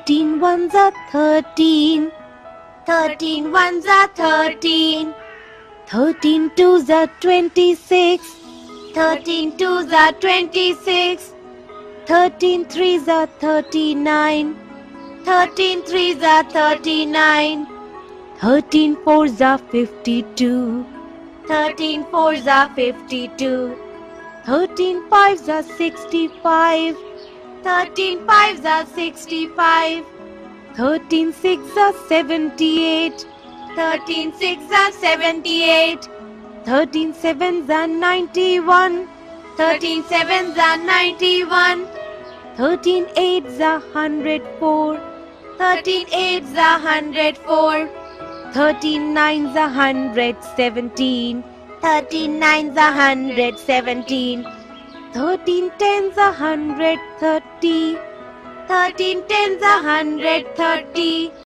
13 ones are 13. 13 ones are 13. 13 twos are 26. 13 twos are 26. 13 threes are 39. 13 threes are 39. 13 fours are 52. 13 fours are 52. 13 fives are 65. 13 fives are 65. 13 sixes are 78. 13 sixes are 78. 13 sevens are 91. 13 sevens are 91. 13 eights are 104. 13 eights are 104. 13 nines are 117. 13 nines are 117. 13 tens are 130. 13 tens are 130.